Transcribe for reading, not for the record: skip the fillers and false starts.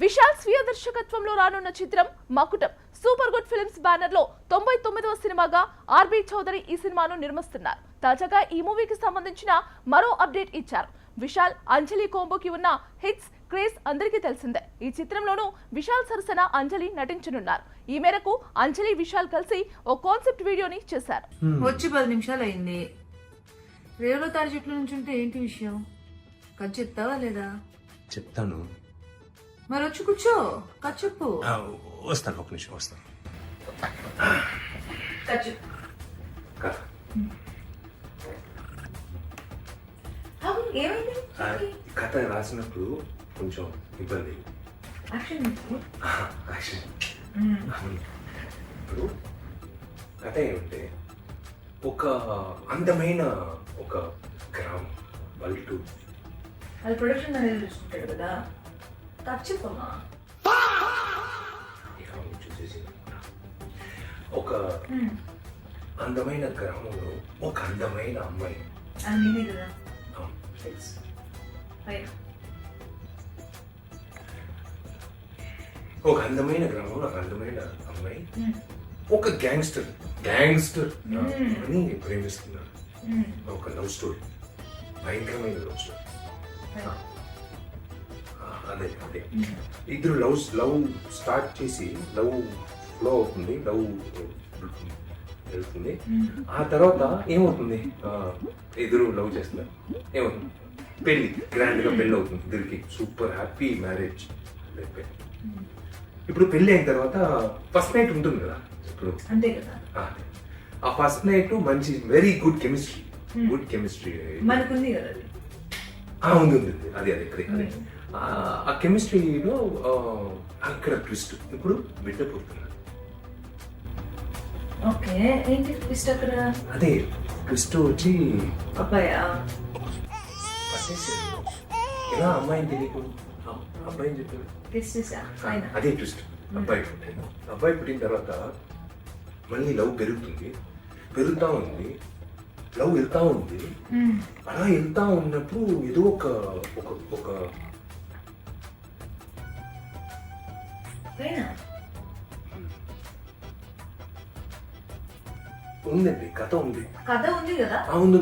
విశాల్ స్వీయ దర్శకత్వంలో రానున్న చిత్రం మకుటం సూపర్ గుడ్ ఫిల్మ్స్ బ్యానర్ లో 99వ సినిమాగా ఆర్బీ చౌదరి ఈ సినిమాను నిర్మిస్తున్నారు. తాజాగా ఈ మూవీకి సంబంధించిన మరో అప్డేట్ ఇచ్చారు. విశాల్ అంజలి కోంబోకి ఉన్న హిట్స్ క్రేజ్ అందరికీ తెలిసిందే. ఈ చిత్రంలోనూ విశాల్ సరసన అంజలి నటించనున్నారు. ఈ మేరకు అంజలి విశాల్ కలిసి ఓ కాన్సెప్ట్ వీడియోని చేశారు. వచ్చి 10 నిమిషాలు అయింది. రేవులో తాడి చెట్లు నుంచి ఉంటే ఏంటి విషయం? కథ చెప్తావా లేదా? చెప్తాను. మరి వచ్చి కూర్చో, కథ చెప్పు. వస్తాను, ఒక నిమిషం వస్తాను. కథ ఏమైంది? కథ రాసినప్పుడు కొంచెం ఇబ్బంది. యాక్షన్. ఇప్పుడు కథ ఏమంటే, ఒక అందమైన ఒక గ్రామం పల్లెటూరు. అది ప్రొడక్షన్ అనేది చూసుకుంటాడు కదా, కథ చెప్పమ్మా. చూసేసి ఒక అందమైన గ్రామంలో ఒక అందమైన అమ్మాయి. అది నేనే కదా. ఒక అందమైన గ్రామంలో ఒక అందమైన అమ్మాయి ఒక గ్యాంగ్స్టర్ అని ప్రేమిస్తున్నారు. ఒక లవ్ స్టోరీ, భయంకరమైన లవ్ స్టోరీ. అదే అదే ఇద్దరు లవ్ స్టార్ట్ చేసి లవ్ ఫ్లో అవుతుంది, లవ్ వెళ్తుంది. ఆ తర్వాత ఏమవుతుంది, ఇద్దరు లవ్ చేస్తున్నారు, ఏమవుతుంది, పెళ్లి, గ్రాండ్ గా పెళ్లి అవుతుంది ఇద్దరికి. Super happy marriage. ఇప్పుడు పెళ్లి అయిన తర్వాత ఫస్ట్ నైట్ ఉంటుంది కదా. ఇప్పుడు అంతే కదా, ఆ ఫస్ట్ నైట్ మంచి వెరీ గుడ్ కెమిస్ట్రీ మనకుంది కదా. ఉంది అదే అదే అదే ఆ కెమిస్ట్రీలో అక్కడ ట్విస్ట్. ఇప్పుడు బిడ్డ పుడుతున్నారు. ఓకే, ఏంటి ట్విస్ట్ అక్కడ? అదే ట్విస్ట్ వచ్చి అబ్బాయా? ఎలా అమ్మాయిని తెలియకు అబ్బాయిని చెప్పారు. అదే ట్విస్ట్. అబ్బాయి పుట్టిన తర్వాత మళ్ళీ లవ్ పెరుగుతా ఉంది, లవ్ వెళ్తా ఉంది. అలా వెళ్తా ఉన్నప్పుడు ఏదో ఒక ఉందండి, కథ ఉంది కదా. ఉంది